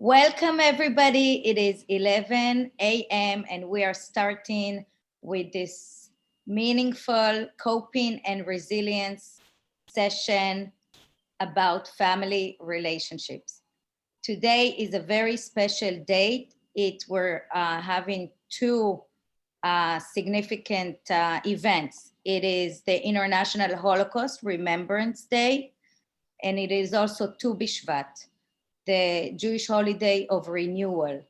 Welcome, everybody. It is 11 a.m. and we are starting with this meaningful coping and resilience session about family relationships. Today is a very special date. We're having two significant events. It is the International Holocaust Remembrance Day, and it is also Tu B'Shvat, the Jewish holiday of renewal.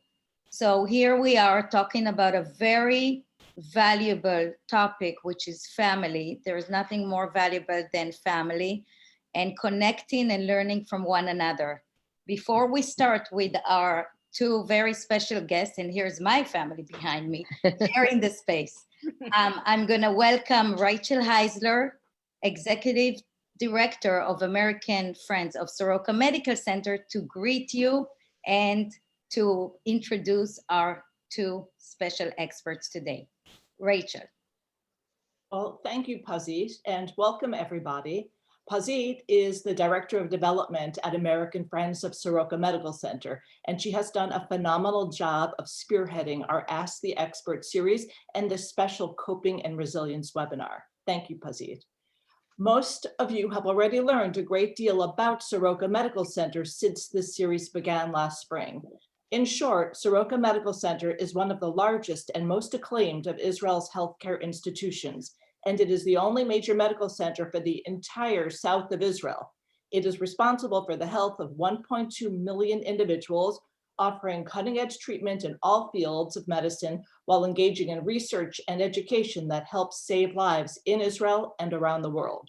So here we are talking about a very valuable topic, which is family. There is nothing more valuable than family and connecting and learning from one another. Before we start with our two very special guests, and here's my family behind me, sharing the space. I'm gonna welcome Rachel Heisler, Executive Director of American Friends of Soroka Medical Center, to greet you and to introduce our two special experts today. Rachel. Well, thank you, Pazit, and welcome everybody. Pazit is the Director of Development at American Friends of Soroka Medical Center, and she has done a phenomenal job of spearheading our Ask the Expert series and this special Coping and Resilience webinar. Thank you, Pazit. Most of you have already learned a great deal about Soroka Medical Center since this series began last spring. In short, Soroka Medical Center is one of the largest and most acclaimed of Israel's healthcare institutions, and it is the only major medical center for the entire south of Israel. It is responsible for the health of 1.2 million individuals, offering cutting-edge treatment in all fields of medicine while engaging in research and education that helps save lives in Israel and around the world.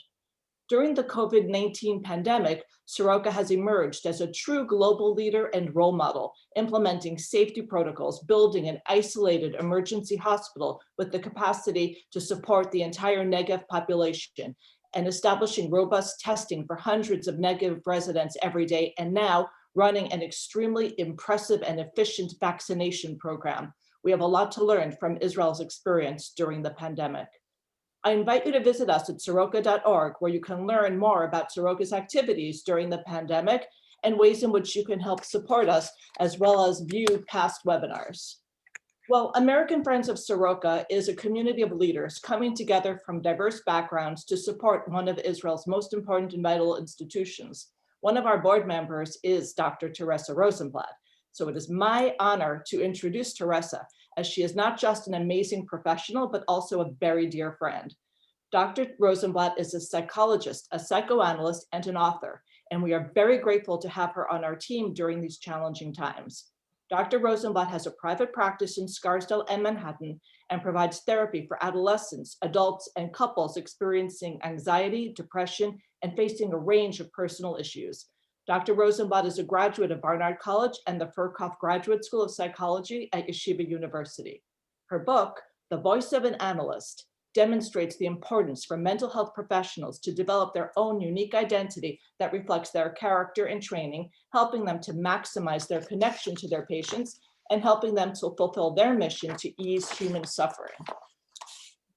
During the COVID-19 pandemic, Soroka has emerged as a true global leader and role model, implementing safety protocols, building an isolated emergency hospital with the capacity to support the entire Negev population, and establishing robust testing for hundreds of Negev residents every day, and now running an extremely impressive and efficient vaccination program. We have a lot to learn from Israel's experience during the pandemic. I invite you to visit us at soroka.org, where you can learn more about Soroka's activities during the pandemic and ways in which you can help support us, as well as view past webinars. Well, American Friends of Soroka is a community of leaders coming together from diverse backgrounds to support one of Israel's most important and vital institutions. One of our board members is Dr. Therese Rosenblatt. So it is my honor to introduce Teresa, as she is not just an amazing professional, but also a very dear friend. Dr. Rosenblatt is a psychologist, a psychoanalyst, and an author, and we are very grateful to have her on our team during these challenging times. Dr. Rosenblatt has a private practice in Scarsdale and Manhattan and provides therapy for adolescents, adults, and couples experiencing anxiety, depression, and facing a range of personal issues. Dr. Rosenblatt is a graduate of Barnard College and the Furkov Graduate School of Psychology at Yeshiva University. Her book, The Voice of an Analyst, demonstrates the importance for mental health professionals to develop their own unique identity that reflects their character and training, helping them to maximize their connection to their patients and helping them to fulfill their mission to ease human suffering.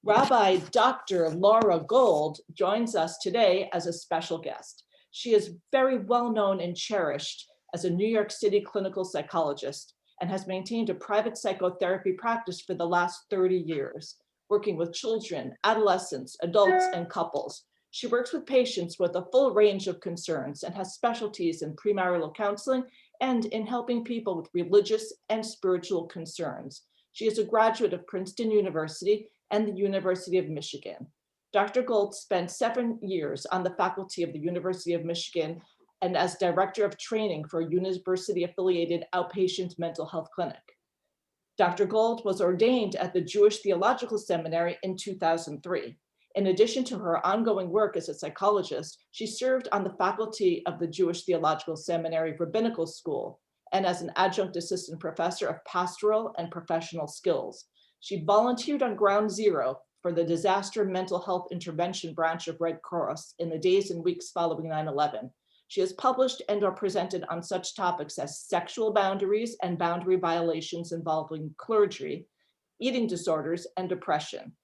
Rabbi Dr. Laura Gold joins us today as a special guest. She is very well known and cherished as a New York City clinical psychologist and has maintained a private psychotherapy practice for the last 30 years, working with children, adolescents, adults, and couples. She works with patients with a full range of concerns and has specialties in premarital counseling and in helping people with religious and spiritual concerns. She is a graduate of Princeton University and the University of Michigan. Dr. Gold spent 7 years on the faculty of the University of Michigan and as director of training for a university-affiliated outpatient mental health clinic. Dr. Gold was ordained at the Jewish Theological Seminary in 2003. In addition to her ongoing work as a psychologist, she served on the faculty of the Jewish Theological Seminary Rabbinical School and as an adjunct assistant professor of pastoral and professional skills. She volunteered on Ground Zero for the Disaster Mental Health Intervention branch of Red Cross in the days and weeks following 9/11. She has published and or presented on such topics as sexual boundaries and boundary violations involving clergy, eating disorders, and depression.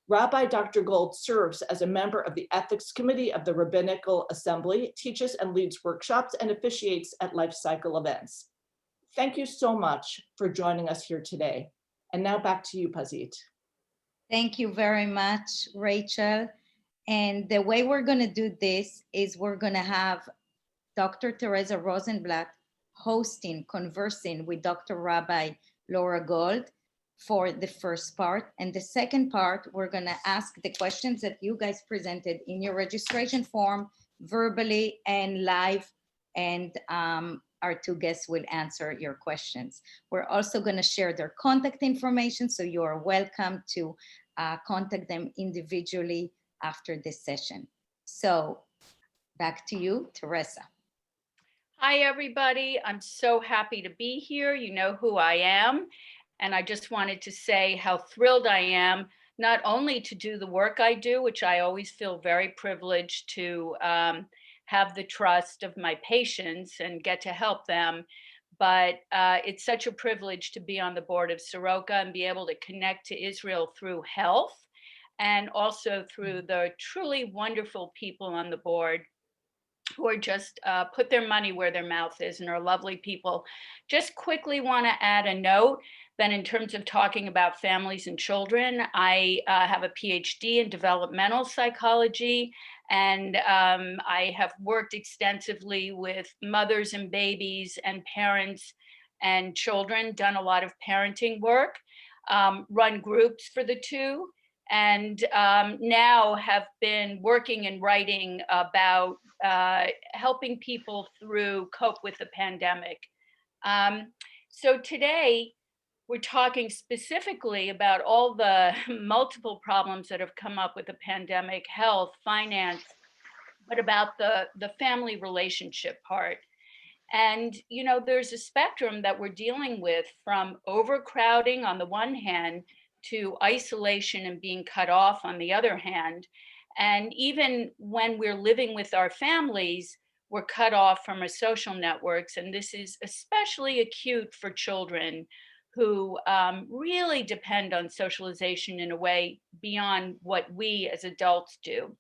Rabbi Dr. Gold serves as a member of the Ethics Committee of the Rabbinical Assembly, teaches and leads workshops, and officiates at life cycle events. Thank you so much for joining us here today. And now back to you, Pazit. Thank you very much, Rachel. And the way we're going to do this is we're going to have Dr. Therese Rosenblatt hosting, conversing with Dr. Rabbi Laura Gold for the first part. And the second part, we're going to ask the questions that you guys presented in your registration form verbally and live. And our two guests will answer your questions. We're also going to share their contact information, so you are welcome to contact them individually after this session. So back to you, Teresa. Hi, everybody. I'm so happy to be here. You know who I am. And I just wanted to say how thrilled I am, not only to do the work I do, which I always feel very privileged to have the trust of my patients and get to help them, but it's such a privilege to be on the board of Soroka and be able to connect to Israel through health and also through the truly wonderful people on the board who are just put their money where their mouth is and are lovely people. Just quickly want to add a note that in terms of talking about families and children, I have a Ph.D. in developmental psychology, and I have worked extensively with mothers and babies and parents and children, done a lot of parenting work, run groups for the two, and now have been working and writing about helping people cope with the pandemic. So today, we're talking specifically about all the multiple problems that have come up with the pandemic, health, finance, but about the family relationship part. And, you know, there's a spectrum that we're dealing with, from overcrowding on the one hand to isolation and being cut off on the other hand. And even when we're living with our families, we're cut off from our social networks. And this is especially acute for children who really depend on socialization in a way beyond what we as adults do.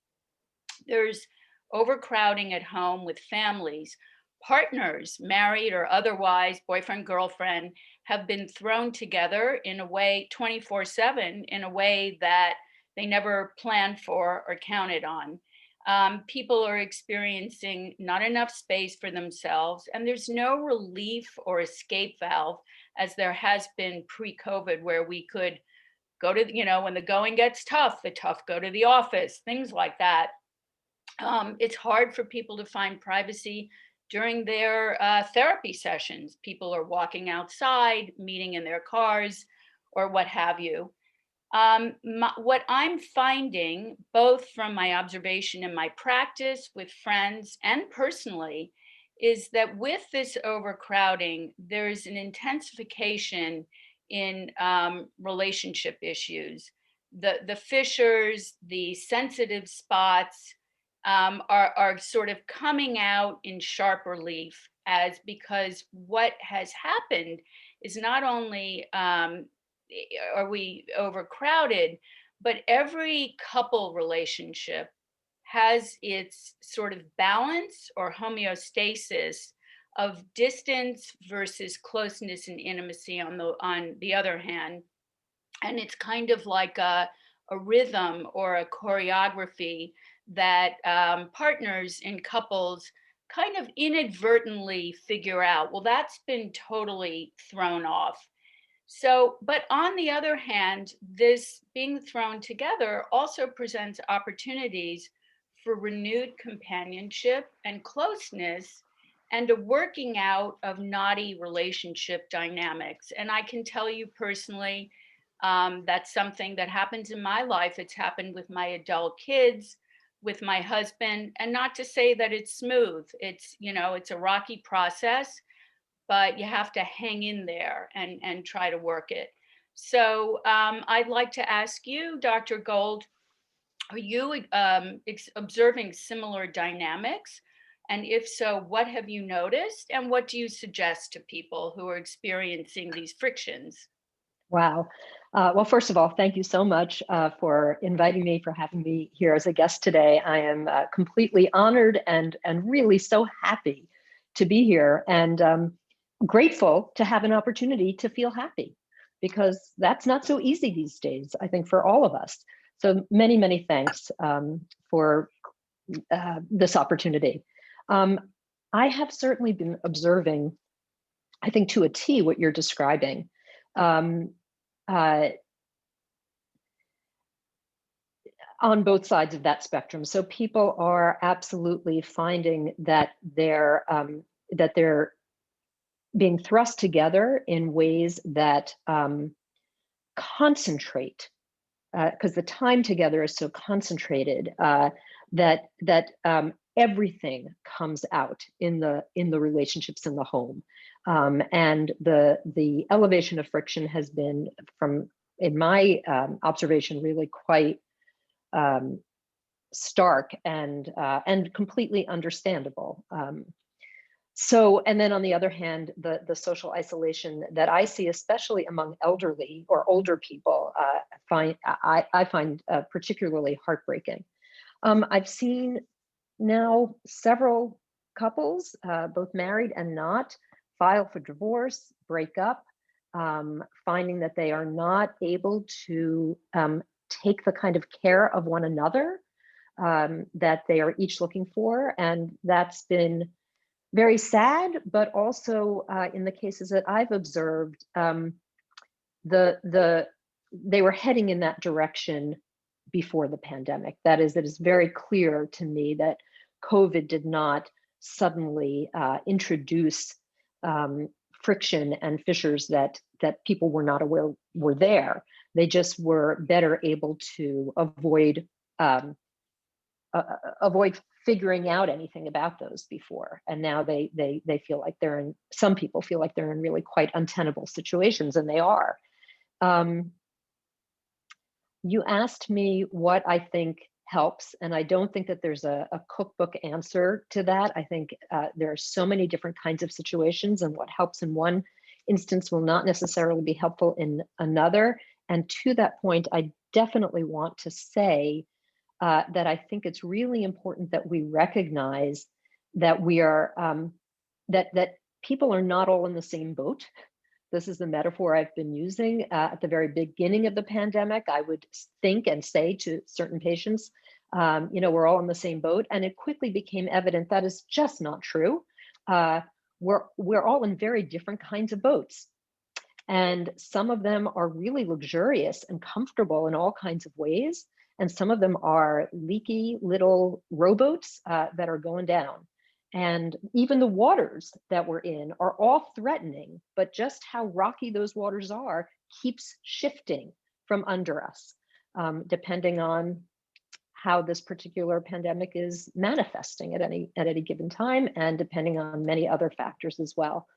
There's overcrowding at home with families. Partners, married or otherwise, boyfriend, girlfriend, have been thrown together in a way 24/7, in a way that they never planned for or counted on. People are experiencing not enough space for themselves, and there's no relief or escape valve as there has been pre-COVID, where we could go to, you know, when the going gets tough, the tough go to the office, things like that. It's hard for people to find privacy during their therapy sessions. People are walking outside, meeting in their cars, or what have you. What I'm finding, both from my observation in my practice with friends and personally, is that with this overcrowding, there's an intensification in relationship issues. The fissures, the sensitive spots are sort of coming out in sharp relief, as because what has happened is not only are we overcrowded, but every couple relationship has its sort of balance or homeostasis of distance versus closeness and intimacy on the other hand. And it's kind of like a rhythm or a choreography that partners in couples kind of inadvertently figure out. Well, that's been totally thrown off. So, but on the other hand, this being thrown together also presents opportunities for renewed companionship and closeness, and a working out of knotty relationship dynamics. And I can tell you personally, that's something that happens in my life. It's happened with my adult kids, with my husband, and not to say that it's smooth. It's, you know, it's a rocky process, but you have to hang in there and try to work it. So I'd like to ask you, Dr. Gold, are you observing similar dynamics? And if so, what have you noticed? And what do you suggest to people who are experiencing these frictions? Wow. Well, first of all, thank you so much for inviting me, for having me here as a guest today. I am completely honored and really so happy to be here. And grateful to have an opportunity to feel happy, because that's not so easy these days, I think, for all of us. So many, many thanks for this opportunity. I have certainly been observing, I think to a T, what you're describing. On both sides of that spectrum. So people are absolutely finding that they're being thrust together in ways that concentrate, because the time together is so concentrated, that everything comes out in the relationships in the home, and the elevation of friction has been, in my observation, really quite stark and completely understandable. So, and then on the other hand, the social isolation that I see, especially among elderly or older people, I find particularly heartbreaking. I've seen now several couples, both married and not, file for divorce, break up, finding that they are not able to take the kind of care of one another that they are each looking for. And that's been very sad, but also in the cases that I've observed, they were heading in that direction before the pandemic. That is, it is very clear to me that COVID did not suddenly introduce friction and fissures that people were not aware were there. They just were better able to avoid figuring out anything about those before. And now they feel like some people feel like they're in really quite untenable situations, and they are. You asked me what I think helps, and I don't think that there's a cookbook answer to that. I think there are so many different kinds of situations, and what helps in one instance will not necessarily be helpful in another. And to that point, I definitely want to say that I think it's really important that we recognize that we are that people are not all in the same boat. This is the metaphor I've been using at the very beginning of the pandemic. I would think and say to certain patients, we're all in the same boat, and it quickly became evident that is just not true. We're all in very different kinds of boats, and some of them are really luxurious and comfortable in all kinds of ways. And some of them are leaky little rowboats that are going down. And even the waters that we're in are all threatening, but just how rocky those waters are keeps shifting from under us, depending on how this particular pandemic is manifesting at any given time, and depending on many other factors as well.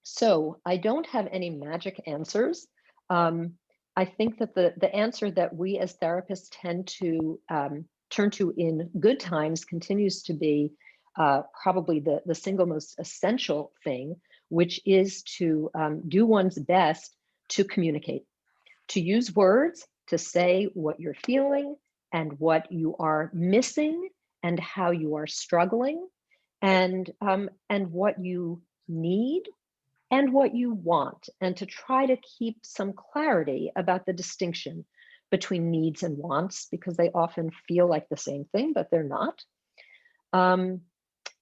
So I don't have any magic answers. I think that the answer that we as therapists tend to turn to in good times continues to be probably the single most essential thing, which is to do one's best to communicate, to use words to say what you're feeling and what you are missing and how you are struggling, and what you need and what you want, and to try to keep some clarity about the distinction between needs and wants, because they often feel like the same thing, but they're not. And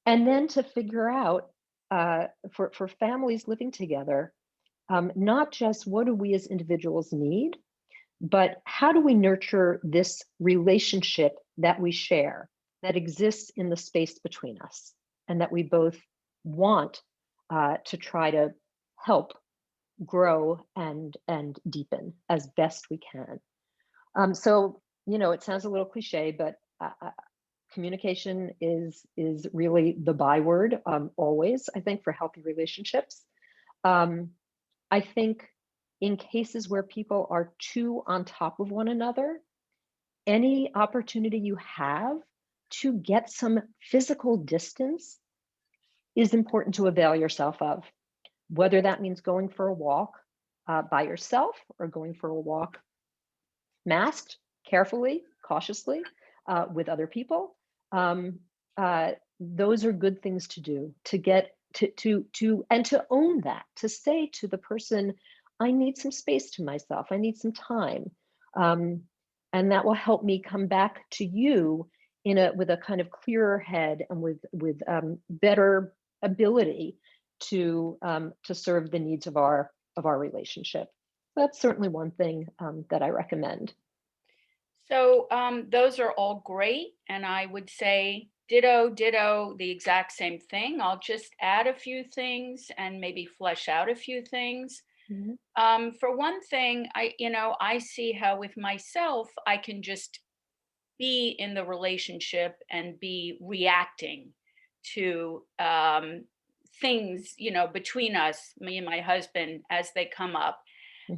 then to figure out for families living together, not just what do we as individuals need, but how do we nurture this relationship that we share, that exists in the space between us, and that we both want to try to help grow and deepen as best we can. So, it sounds a little cliche, but communication is really the byword always, I think, for healthy relationships. I think in cases where people are too on top of one another, any opportunity you have to get some physical distance is important to avail yourself of, whether that means going for a walk by yourself or going for a walk masked, carefully, cautiously, with other people. Those are good things to do, to get to own that, to say to the person, I need some space to myself, I need some time. And that will help me come back to you with a kind of clearer head and with better ability to serve the needs of our relationship. That's certainly one thing that I recommend. So those are all great. And I would say ditto, the exact same thing. I'll just add a few things and maybe flesh out a few things. Mm-hmm. For one thing, I see how with myself, I can just be in the relationship and be reacting to things, between us, me and my husband, as they come up.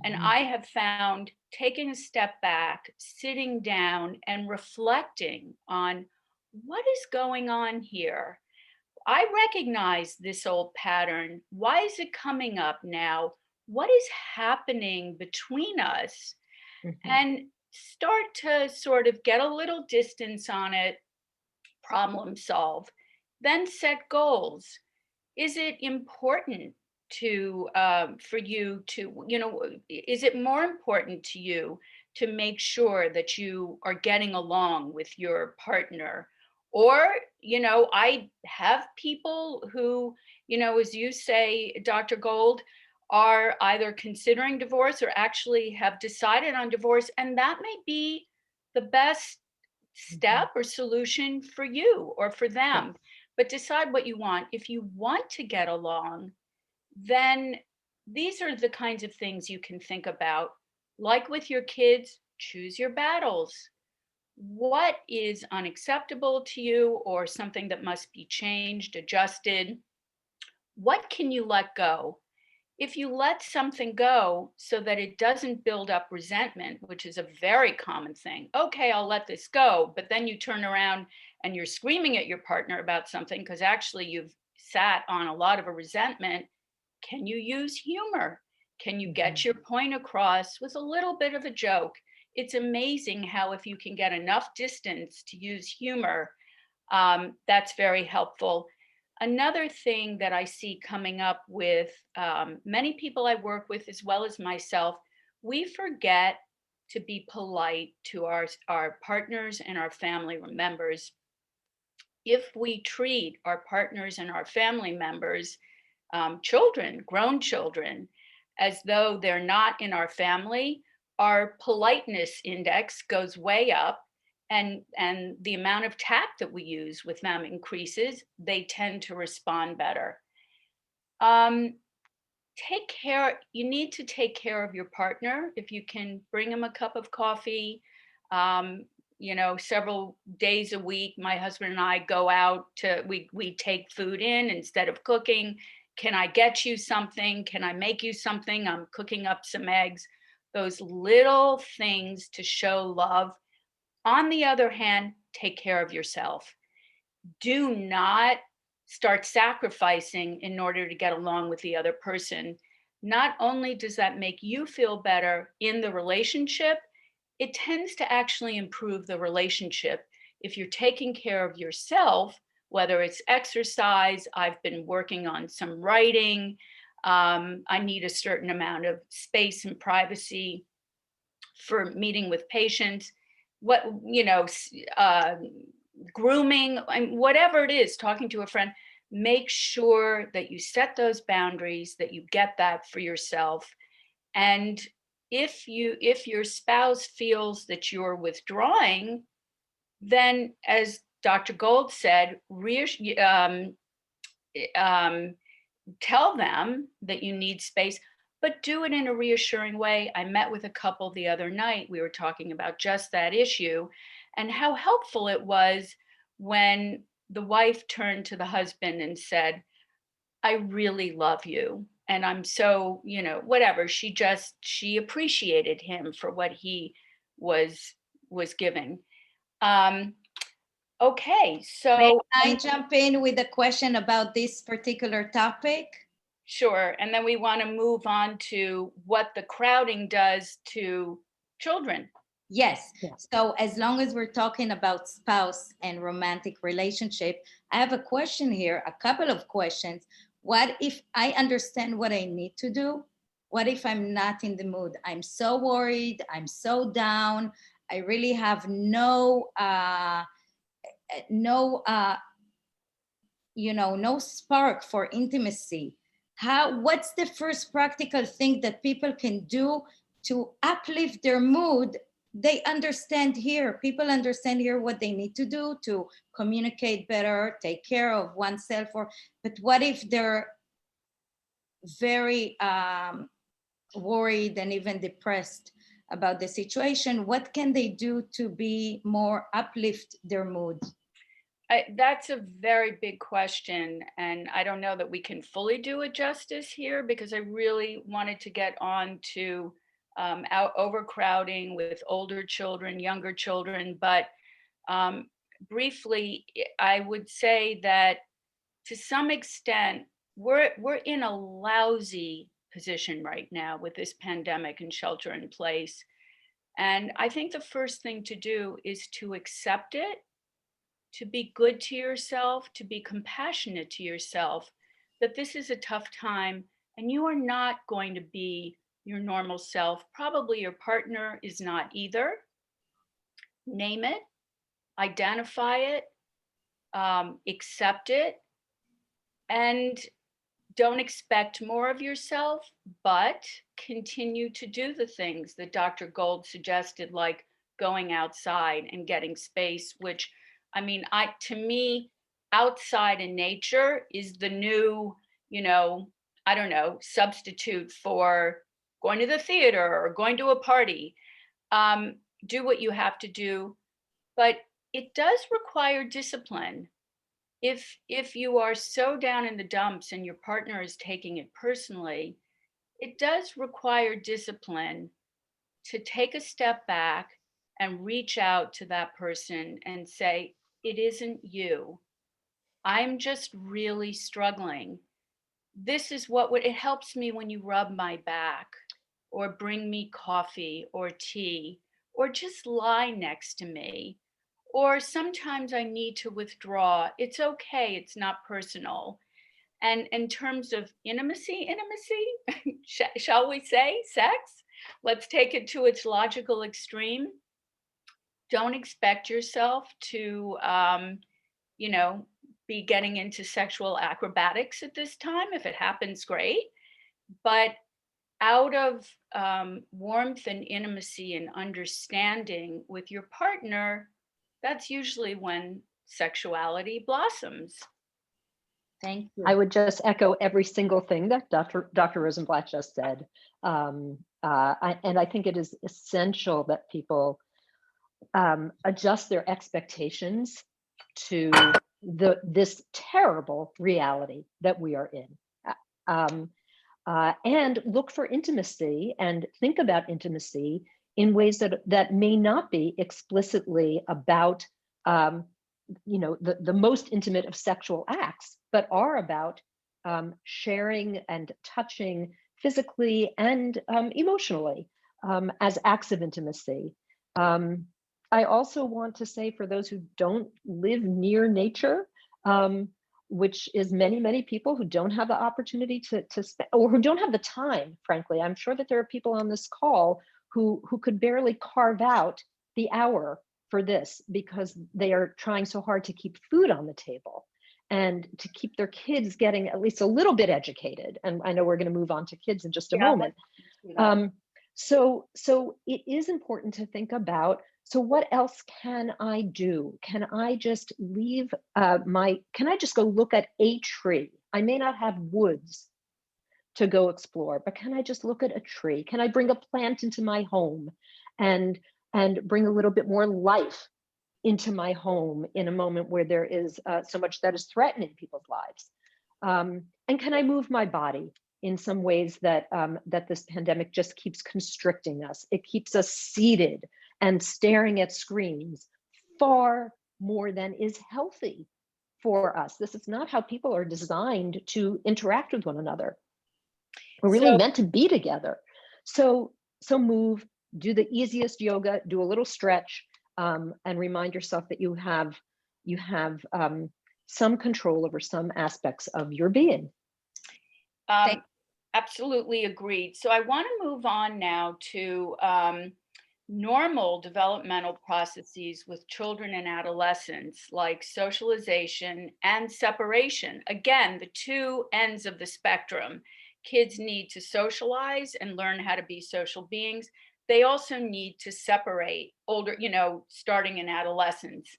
And Mm-hmm. I have found taking a step back, sitting down and reflecting on what is going on here. I recognize this old pattern. Why is it coming up now? What is happening between us? Mm-hmm. And start to sort of get a little distance on it, problem solve, then set goals. Is it important to for you to, is it more important to you to make sure that you are getting along with your partner? Or, I have people who, as you say, Dr. Gold, are either considering divorce or actually have decided on divorce, and that may be the best step or solution for you or for them. But decide what you want. If you want to get along, then these are the kinds of things you can think about. Like with your kids, choose your battles. What is unacceptable to you or something that must be changed, adjusted? What can you let go? If you let something go so that it doesn't build up resentment, which is a very common thing, okay, I'll let this go, but then you turn around and you're screaming at your partner about something because actually you've sat on a lot of a resentment. Can you use humor? Can you get your point across with a little bit of a joke? It's amazing how, if you can get enough distance to use humor, that's very helpful. Another thing that I see coming up with many people I work with, as well as myself, we forget to be polite to our partners and our family members. If we treat our partners and our family members, children, grown children, as though they're not in our family, our politeness index goes way up, and the amount of tact that we use with them increases. They tend to respond better. Take care. You need to take care of your partner. If you can bring him a cup of coffee, several days a week, my husband and I go out to, we take food in instead of cooking. Can I get you something? Can I make you something? I'm cooking up some eggs. Those little things to show love. On the other hand, take care of yourself. Do not start sacrificing in order to get along with the other person. Not only does that make you feel better in the relationship, it tends to actually improve the relationship. If you're taking care of yourself, whether it's exercise, I've been working on some writing, I need a certain amount of space and privacy for meeting with patients, grooming, and whatever it is, talking to a friend, make sure that you set those boundaries, that you get that for yourself. And if your spouse feels that you're withdrawing, then, as Dr. Gold said, tell them that you need space, but do it in a reassuring way. I met with a couple the other night. We were talking about just that issue and how helpful it was when the wife turned to the husband and said, I really love you. And I'm so, whatever. She appreciated him for what he was giving. Okay, May so I jump in with a question about this particular topic? sure. And then we want to move on to what the crowding does to children. Yes. Yeah. So as long as we're talking about spouse and romantic relationship, I have a question here, a couple of questions. What if I understand what I need to do? What if I'm not in the mood? I'm so worried, I'm so down, I really have no no spark for intimacy. What's the first practical thing that people can do to uplift their mood? They understand here, people understand here what they need to do to communicate better, take care of oneself. But what if they're very worried and even depressed about the situation? What can they do to be more uplift their mood? That's a very big question, and I don't know that we can fully do it justice here, because I really wanted to get on to overcrowding with older children, younger children. But briefly, I would say that to some extent, we're in a lousy position right now with this pandemic and shelter in place. And I think the first thing to do is to accept it, to be good to yourself, to be compassionate to yourself, that this is a tough time and you are not going to be your normal self. Probably your partner is not either. Name it, identify it, accept it, and don't expect more of yourself, but continue to do the things that Dr. Gold suggested, like going outside and getting space, which, I mean, to me, outside in nature is the new, I don't know, substitute for going to the theater or going to a party. Do what you have to do, but it does require discipline. If you are so down in the dumps and your partner is taking it personally, it does require discipline to take a step back and reach out to that person and say, it isn't you. I'm just really struggling. This is it helps me when you rub my back or bring me coffee or tea or just lie next to me. Or sometimes I need to withdraw. It's okay, it's not personal. And in terms of intimacy, shall we say, sex, let's take it to its logical extreme. Don't expect yourself to, be getting into sexual acrobatics at this time. If it happens, great. But out of warmth and intimacy and understanding with your partner, that's usually when sexuality blossoms. Thank you. I would just echo every single thing that Dr. Rosenblatt just said. And I think it is essential that people adjust their expectations to this terrible reality that we are in. And look for intimacy and think about intimacy in ways that may not be explicitly about the most intimate of sexual acts, but are about sharing and touching physically and emotionally as acts of intimacy. I also want to say, for those who don't live near nature, which is many people who don't have the opportunity to spend, or who don't have the time, frankly. I'm sure that there are people on this call who could barely carve out the hour for this because they are trying so hard to keep food on the table and to keep their kids getting at least a little bit educated. And I know we're going to move on to kids in just a moment. So it is important to think about, so what else can I do? Can I just leave can I just go look at a tree? I may not have woods to go explore, but can I just look at a tree? Can I bring a plant into my home and bring a little bit more life into my home in a moment where there is so much that is threatening people's lives? And can I move my body in some ways that this pandemic just keeps constricting us? It keeps us seated and staring at screens far more than is healthy for us. This is not how people are designed to interact with one another. We're really meant to be together. So move, do the easiest yoga, do a little stretch, and remind yourself that you have some control over some aspects of your being. Absolutely agreed. So I want to move on now to normal developmental processes with children and adolescents, like socialization and separation. Again, the two ends of the spectrum. Kids need to socialize and learn how to be social beings. They also need to separate older, starting in adolescence.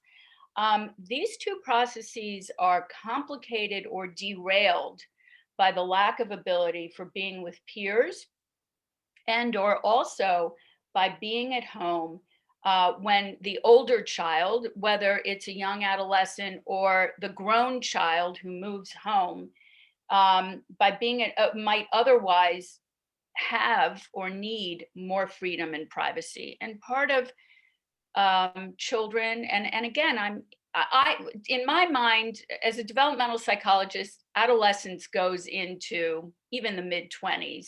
These two processes are complicated or derailed by the lack of ability for being with peers, and or also by being at home when the older child, whether it's a young adolescent or the grown child who moves home, might otherwise have or need more freedom and privacy. And part of children, and again, I in my mind, as a developmental psychologist, adolescence goes into even the mid-20s.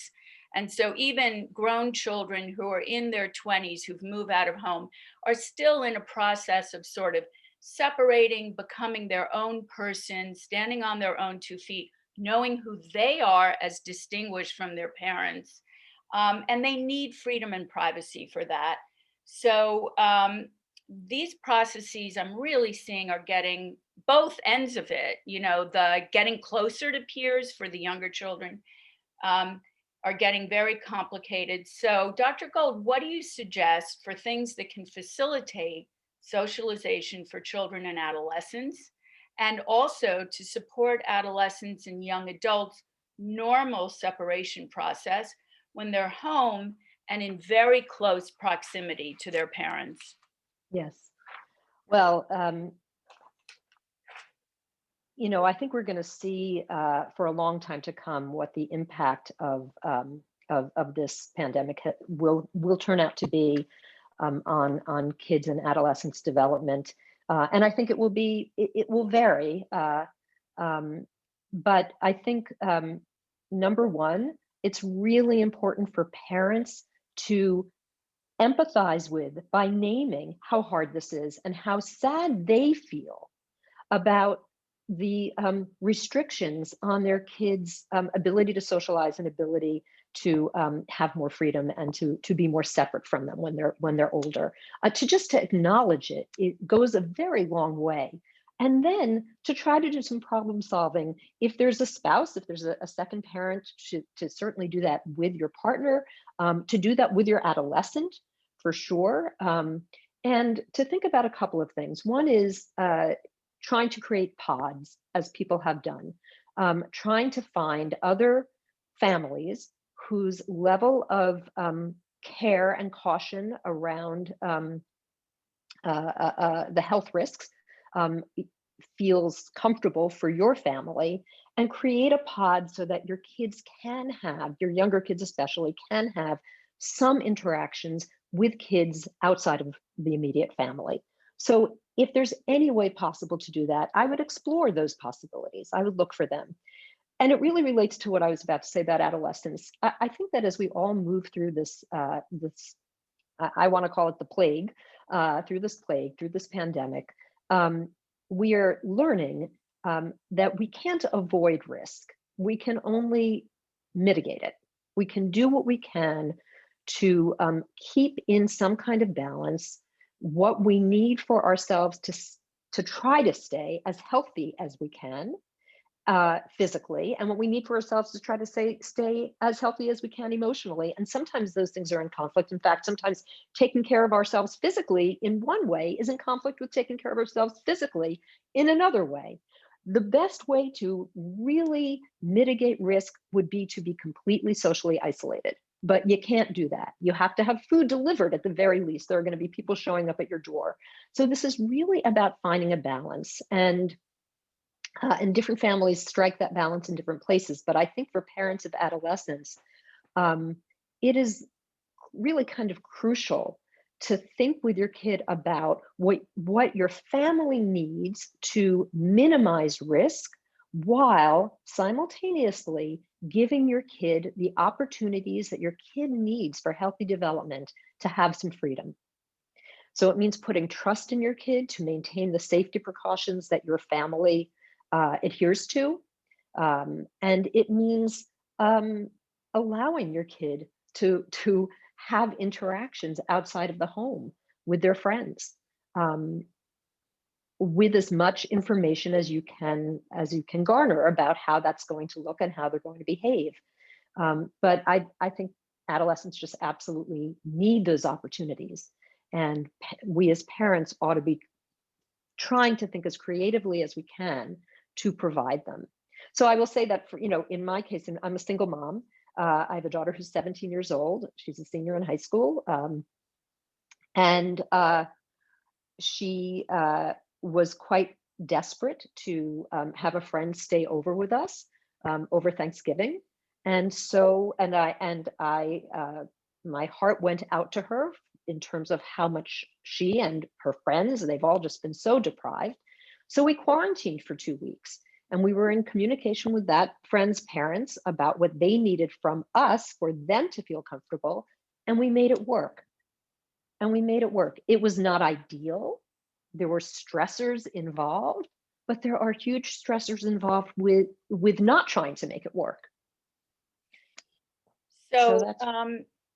And so even grown children who are in their 20s who've moved out of home are still in a process of sort of separating, becoming their own person, standing on their own 2 feet, knowing who they are as distinguished from their parents. And they need freedom and privacy for that. So these processes I'm really seeing are getting both ends of it, the getting closer to peers for the younger children are getting very complicated. So Dr. Gold, what do you suggest for things that can facilitate socialization for children and adolescents, and also to support adolescents and young adults' normal separation process when they're home and in very close proximity to their parents? Yes. Well, I think we're going to see for a long time to come what the impact of this pandemic will turn out to be on kids and adolescents' development, and I think it will vary. But I think number one, it's really important for parents to empathize with by naming how hard this is and how sad they feel about the restrictions on their kids' ability to socialize and ability to have more freedom and to be more separate from them when they're older. To acknowledge it goes a very long way. And then to try to do some problem solving. If there's a spouse, if there's a second parent, to certainly do that with your partner, to do that with your adolescent, for sure. And to think about a couple of things. One is trying to create pods, as people have done, trying to find other families whose level of care and caution around the health risks feels comfortable for your family, and create a pod so that your kids can have, your younger kids especially, can have some interactions with kids outside of the immediate family. So if there's any way possible to do that, I would explore those possibilities. I would look for them. And it really relates to what I was about to say about adolescence. I think that as we all move through this, I want to call it the plague, through this pandemic, we are learning that we can't avoid risk. We can only mitigate it. We can do what we can to keep in some kind of balance what we need for ourselves to try to stay as healthy as we can physically, and what we need for ourselves to try to stay as healthy as we can emotionally. And sometimes those things are in conflict. In fact, sometimes taking care of ourselves physically in one way is in conflict with taking care of ourselves physically in another way. The best way to really mitigate risk would be to be completely socially isolated. But you can't do that. You have to have food delivered at the very least. There are going to be people showing up at your door. So this is really about finding a balance. And different families strike that balance in different places. But I think for parents of adolescents, it is really kind of crucial to think with your kid about what your family needs to minimize risk, while simultaneously giving your kid the opportunities that your kid needs for healthy development to have some freedom. So it means putting trust in your kid to maintain the safety precautions that your family adheres to. And it means um, allowing your kid to have interactions outside of the home with their friends, um, with as much information as you can garner about how that's going to look and how they're going to behave. But I think adolescents just absolutely need those opportunities, and we as parents ought to be trying to think as creatively as we can to provide them. So I will say that for, in my case, and I'm a single mom. I have a daughter who's 17 years old. She's a senior in high school. And she was quite desperate to have a friend stay over with us over Thanksgiving. And so, my heart went out to her in terms of how much she and her friends, they've all just been so deprived. So we quarantined for 2 weeks, and we were in communication with that friend's parents about what they needed from us for them to feel comfortable. And we made it work. It was not ideal. There were stressors involved, but there are huge stressors involved with not trying to make it work. So that's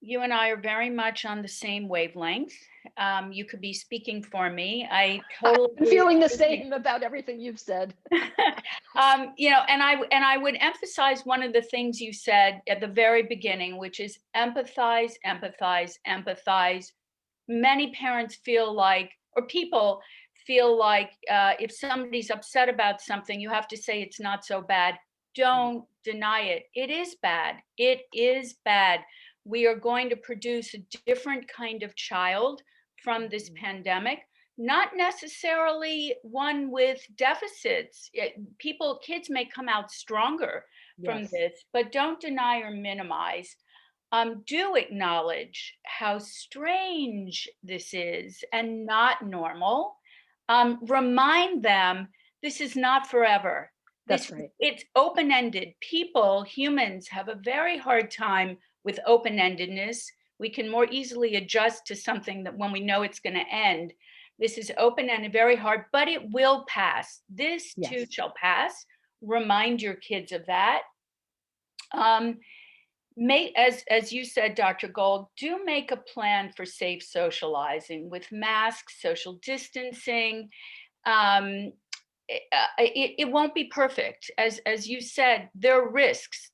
you and I are very much on the same wavelength. You could be speaking for me. I totally I'm feeling the same about everything you've said. And I would emphasize one of the things you said at the very beginning, which is empathize, empathize, empathize. Many parents feel like, or people feel like, if somebody's upset about something, you have to say it's not so bad. Don't deny it. It is bad. It is bad. We are going to produce a different kind of child from this pandemic, not necessarily one with deficits. Kids may come out stronger from this, but don't deny or minimize. Do acknowledge how strange this is and not normal. Remind them this is not forever. That's right. It's open-ended. Humans have a very hard time with open-endedness. We can more easily adjust to something that when we know it's going to end. This is open-ended, very hard, but it will pass. This too shall pass. Remind your kids of that. As you said, Dr. Gold, do make a plan for safe socializing with masks, social distancing. It won't be perfect. As you said, there are risks.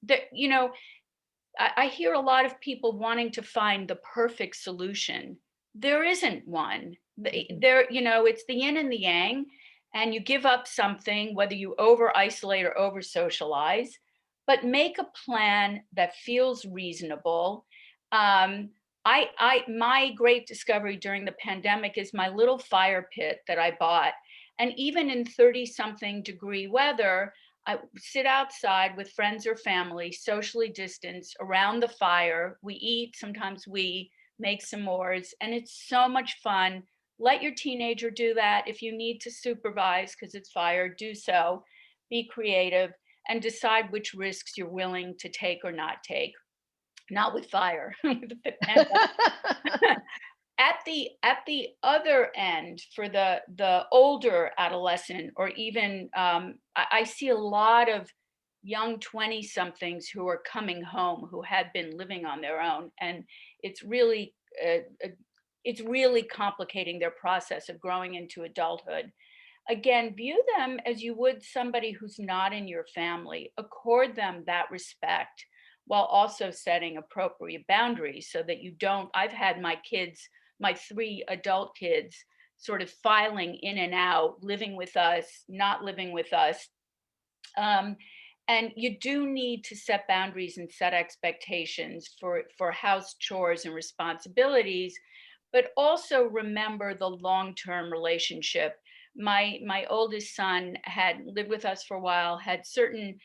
I hear a lot of people wanting to find the perfect solution. There isn't one. It's the yin and the yang, and you give up something, whether you over isolate or over socialize, but make a plan that feels reasonable. My great discovery during the pandemic is my little fire pit that I bought. And even in 30-something degree weather, I sit outside with friends or family, socially distanced around the fire. We eat, sometimes we make s'mores, and it's so much fun. Let your teenager do that. If you need to supervise because it's fire, do so. Be creative and decide which risks you're willing to take or not take. Not with fire. At the other end, for the older adolescent, or even I see a lot of young 20-somethings who are coming home who had been living on their own, and it's really complicating their process of growing into adulthood. Again, view them as you would somebody who's not in your family. Accord them that respect while also setting appropriate boundaries so that you don't. I've had my 3 adult kids, sort of filing in and out, living with us, not living with us. And you do need to set boundaries and set expectations for house chores and responsibilities, but also remember the long-term relationship. My oldest son had lived with us for a while, had certain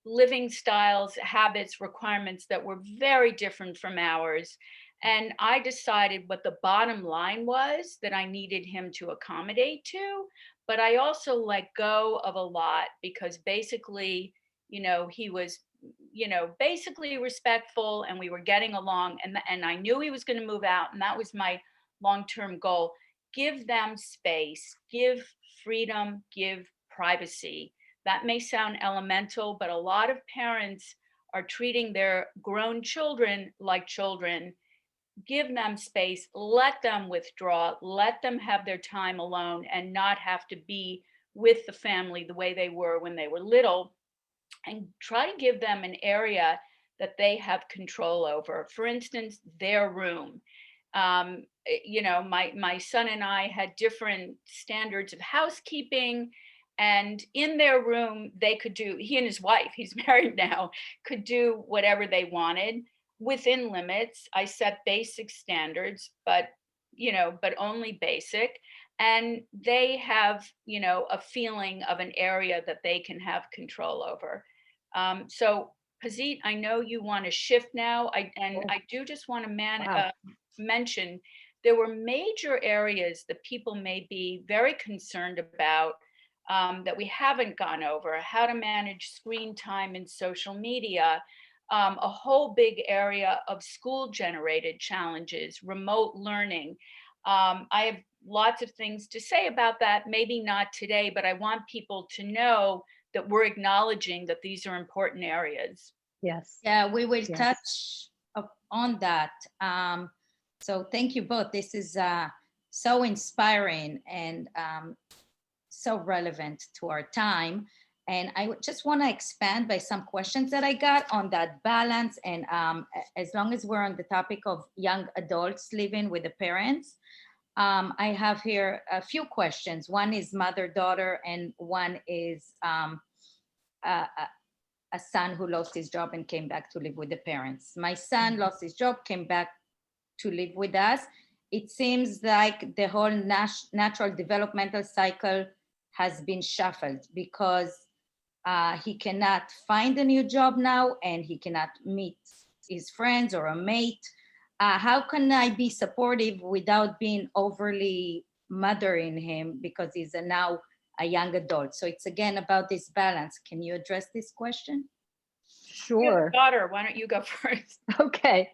living styles, habits, requirements that were very different from ours. And I decided what the bottom line was that I needed him to accommodate to, but I also let go of a lot because basically, he was, basically respectful, and we were getting along, and I knew he was going to move out, and that was my long-term goal. Give them space, give freedom, give privacy. That may sound elemental, but a lot of parents are treating their grown children like children, give them space, let them withdraw, let them have their time alone and not have to be with the family the way they were when they were little, and try to give them an area that they have control over. For instance, their room. My son and I had different standards of housekeeping, and in their room they could do, he and his wife, he's married now, could do whatever they wanted within limits. I set basic standards, but only basic. And they have, a feeling of an area that they can have control over. So Pazit, I know you want to shift now. I do just want to mention there were major areas that people may be very concerned about, that we haven't gone over: how to manage screen time in social media, a whole big area of school generated challenges, remote learning. I have lots of things to say about that, maybe not today, but I want people to know that we're acknowledging that these are important areas. Yes. Yeah, we will Yes. touch on that. So thank you both. This is so inspiring and so relevant to our time. And I just want to expand by some questions that I got on that balance. And as long as we're on the topic of young adults living with the parents, I have here a few questions. One is mother-daughter, and one is a son who lost his job and came back to live with the parents. My son lost his job, came back to live with us. It seems like the whole natural developmental cycle has been shuffled because he cannot find a new job now, and he cannot meet his friends or a mate. How can I be supportive without being overly mothering him, because he's now a young adult? So it's again about this balance. Can you address this question? Sure. Daughter, why don't you go first? Okay.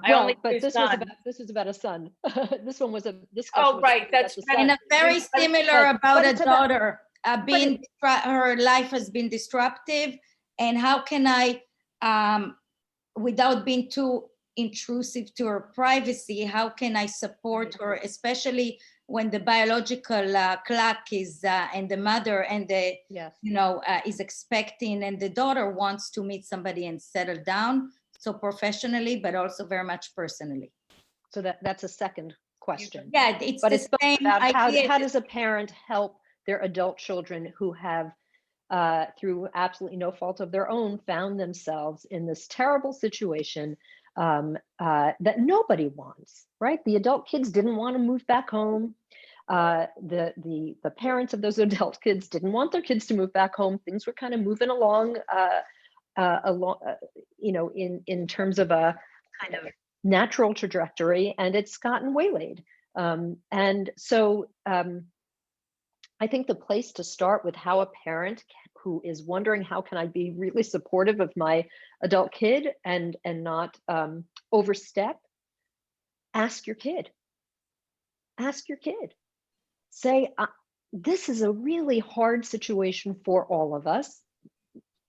Well, but this was about a son. This one was this question. Oh, right. That's and a very similar about a daughter. Her life has been disruptive, and how can I, without being too intrusive to her privacy, how can I support her, especially when the biological clock is and the mother and the is expecting, and the daughter wants to meet somebody and settle down, so professionally but also very much personally. So that's a second question. Yeah, it's the same about idea. How does a parent help their adult children who have through absolutely no fault of their own found themselves in this terrible situation that nobody wants, right? The adult kids didn't want to move back home. The parents of those adult kids didn't want their kids to move back home. Things were kind of moving along, in terms of a kind of natural trajectory, and it's gotten waylaid. And so I think the place to start with how a parent who is wondering, how can I be really supportive of my adult kid and not overstep? Ask your kid. Ask your kid. Say, this is a really hard situation for all of us.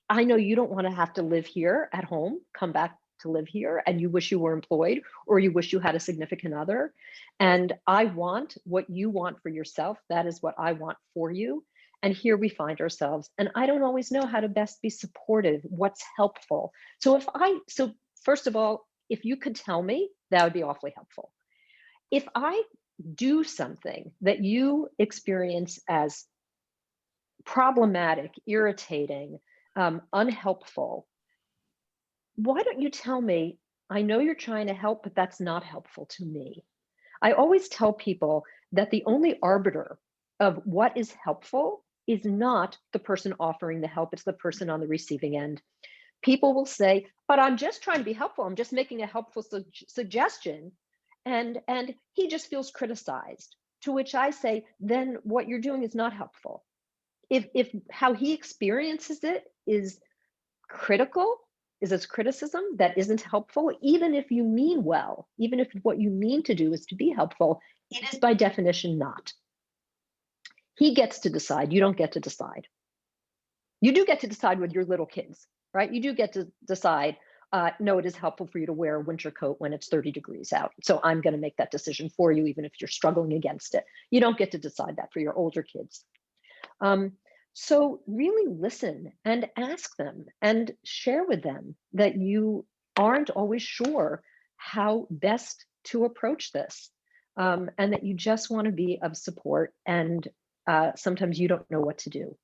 I know you don't want to have to live here at home, come back to live here, and you wish you were employed, or you wish you had a significant other. And I want what you want for yourself. That is what I want for you. And here we find ourselves. And I don't always know how to best be supportive, what's helpful. So first of all, if you could tell me, that would be awfully helpful. If I do something that you experience as problematic, irritating, unhelpful, why don't you tell me, I know you're trying to help, but that's not helpful to me. I always tell people that the only arbiter of what is helpful is not the person offering the help, it's the person on the receiving end. People will say, but I'm just trying to be helpful. I'm just making a helpful suggestion. And he just feels criticized, to which I say, then what you're doing is not helpful. If how he experiences it is critical, is as criticism, that isn't helpful, even if you mean well, even if what you mean to do is to be helpful, it is by definition not. He gets to decide, you don't get to decide. You do get to decide with your little kids, right? You do get to decide, no, it is helpful for you to wear a winter coat when it's 30 degrees out. So I'm going to make that decision for you, even if you're struggling against it. You don't get to decide that for your older kids. So really listen and ask them and share with them that you aren't always sure how best to approach this, and that you just want to be of support, and sometimes you don't know what to do.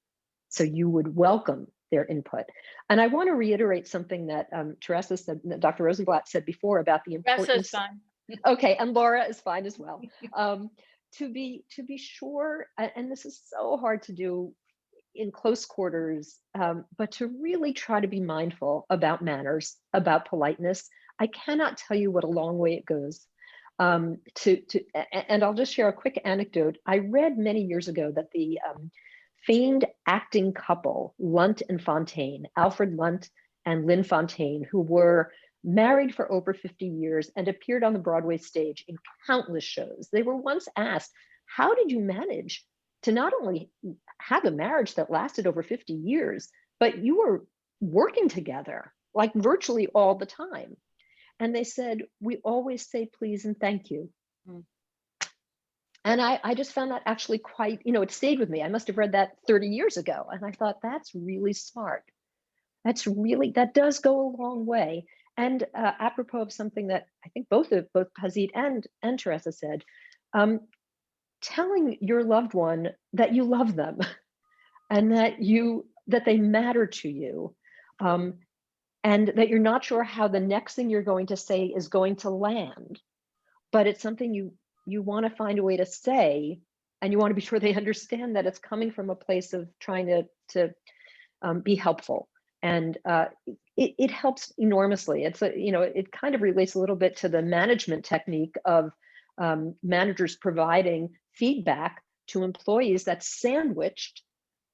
So you would welcome their input. And I want to reiterate something that Therese said, that Dr. Rosenblatt said before about the importance. fine. Okay, and Laura is fine as well. To be sure, and this is so hard to do in close quarters, but to really try to be mindful about manners, about politeness. I cannot tell you what a long way it goes. And I'll just share a quick anecdote. I read many years ago that the famed acting couple, Lunt and Fontaine, Alfred Lunt and Lynn Fontaine, who were married for over 50 years and appeared on the Broadway stage in countless shows. They were once asked, how did you manage to not only have a marriage that lasted over 50 years, but you were working together like virtually all the time? And they said, we always say please and thank you. Mm. And I just found that actually quite, it stayed with me. I must have read that 30 years ago. And I thought, that's really smart. That does go a long way. And apropos of something that I think both Pazit and Teresa said, telling your loved one that you love them and that they matter to you, and that you're not sure how the next thing you're going to say is going to land, but it's something you want to find a way to say, and you want to be sure they understand that it's coming from a place of trying to be helpful. And it helps enormously. It kind of relates a little bit to the management technique of managers providing feedback to employees that's sandwiched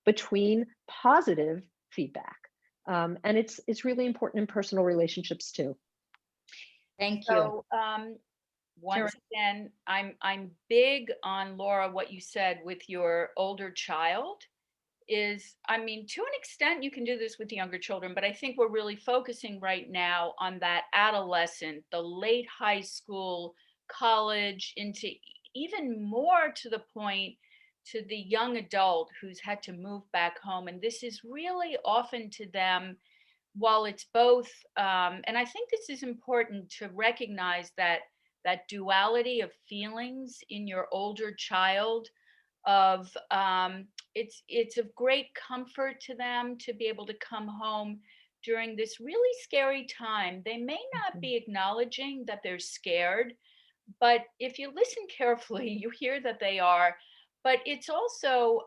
between positive feedback. And it's really important in personal relationships too. Thank you. So once again, I'm big on, Laura, what you said with your older child is, to an extent you can do this with younger children, but I think we're really focusing right now on that adolescent, the late high school, college, into even more to the point to the young adult who's had to move back home. And this is really often to them, while it's both, and I think this is important to recognize that duality of feelings in your older child of it's of great comfort to them to be able to come home during this really scary time. They may not be acknowledging that they're scared, but if you listen carefully, you hear that they are. But it's also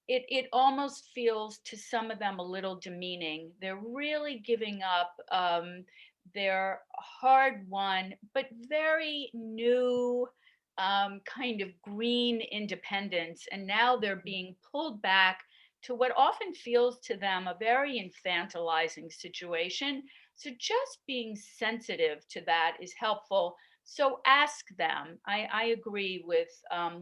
it almost feels to some of them a little demeaning. They're really giving up their hard won but very new kind of green independence, and now they're being pulled back to what often feels to them a very infantilizing situation. So just being sensitive to that is helpful. So ask them. I agree with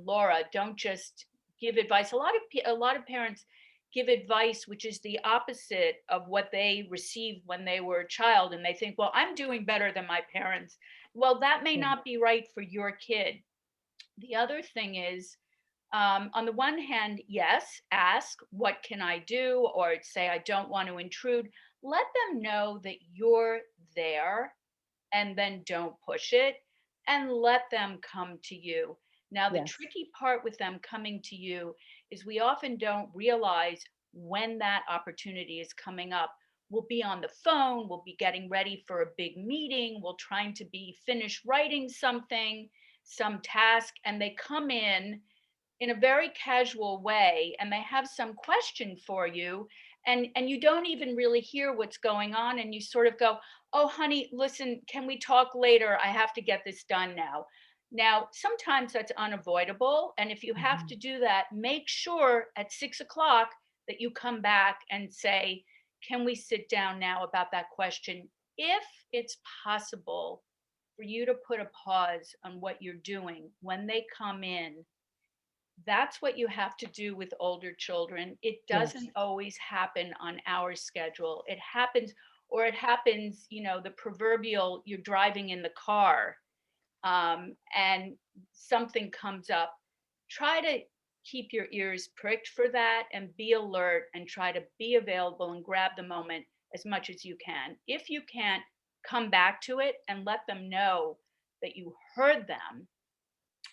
Laura. Don't just give advice. A lot of parents give advice which is the opposite of what they received when they were a child, and they think, well, I'm doing better than my parents. Well, that may not be right for your kid. The other thing is, on the one hand, yes, ask, what can I do? Or say, I don't want to intrude. Let them know that you're there, and then don't push it, and let them come to you. Now, the tricky part with them coming to you is we often don't realize when that opportunity is coming up. We'll be on the phone, we'll be getting ready for a big meeting, we'll trying to be finished writing something, some task, and they come in a very casual way, and they have some question for you, and you don't even really hear what's going on, and you sort of go, oh honey, listen, can we talk later? I have to get this done now. Now, sometimes that's unavoidable, and if you have to do that, make sure at 6 o'clock that you come back and say, can we sit down now about that question? If it's possible for you to put a pause on what you're doing when they come in, That's what you have to do with older children. It doesn't always happen on our schedule. It happens, or it happens, the proverbial, you're driving in the car, and something comes up. Try to keep your ears pricked for that and be alert and try to be available and grab the moment as much as you can. If you can't, come back to it and let them know that you heard them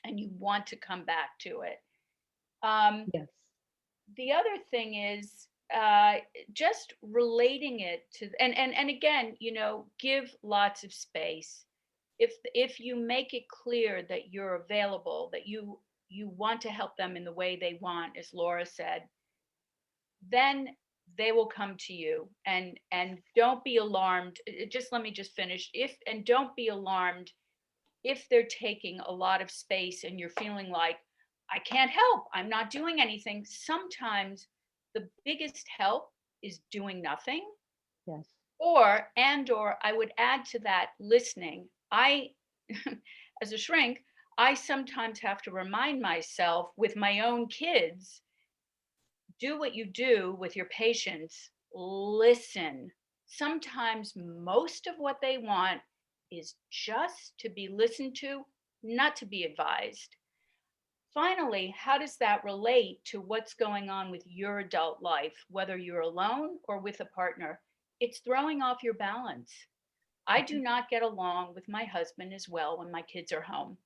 and you want to come back to it. Yes. The other thing is just relating it to, and again, give lots of space. If you make it clear that you're available, that you want to help them in the way they want, as Laura said, then they will come to you. And don't be alarmed. Just let me just finish. And don't be alarmed if they're taking a lot of space and you're feeling like, I can't help, I'm not doing anything. Sometimes the biggest help is doing nothing. Yes. Or I would add to that, listening. I as a shrink, I sometimes have to remind myself with my own kids, do what you do with your patients, listen. Sometimes most of what they want is just to be listened to, not to be advised. Finally, how does that relate to what's going on with your adult life, whether you're alone or with a partner? It's throwing off your balance. I do not get along with my husband as well when my kids are home.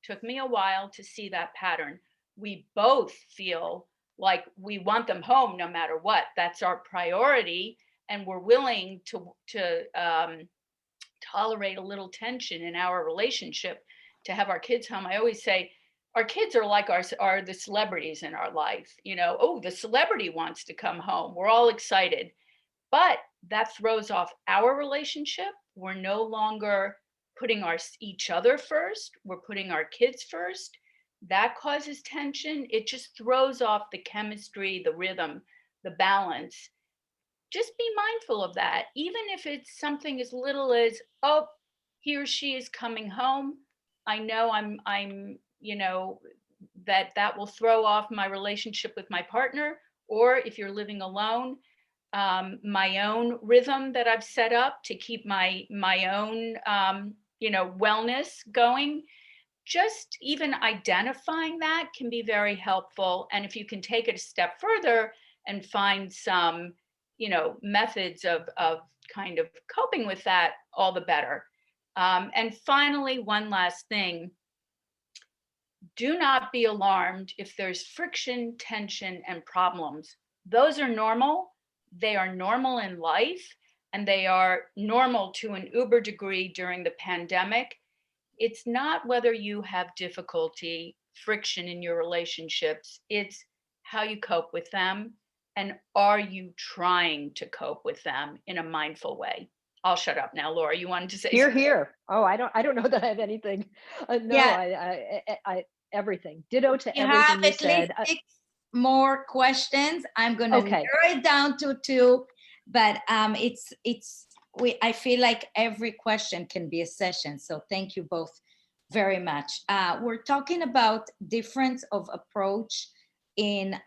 Took me a while to see that pattern. We both feel like we want them home no matter what. That's our priority, and we're willing to tolerate a little tension in our relationship to have our kids home. I always say our kids are like are the celebrities in our life. Oh, the celebrity wants to come home. We're all excited. But that throws off our relationship. We're no longer putting each other first. We're putting our kids first. That causes tension. It just throws off the chemistry, the rhythm, the balance. Just be mindful of that. Even if it's something as little as, oh, he or she is coming home. I know that will throw off my relationship with my partner. Or if you're living alone, my own rhythm that I've set up to keep my own wellness going. Just even identifying that can be very helpful. And if you can take it a step further and find some methods of kind of coping with that, all the better. And finally, one last thing. Do not be alarmed if there's friction, tension, and problems. Those are normal. They are normal in life, and they are normal to an uber degree during the pandemic. It's not whether you have difficulty, friction in your relationships. It's how you cope with them, and are you trying to cope with them in a mindful way? I'll shut up now. Laura, you wanted to say Here, something? here. Oh, I don't know that I have anything. No, Yeah. I everything. Ditto to You everything have you at least said. 6 more questions. I'm gonna Okay. narrow it down to 2, but I feel like every question can be a session. So thank you both very much. We're talking about difference of approach in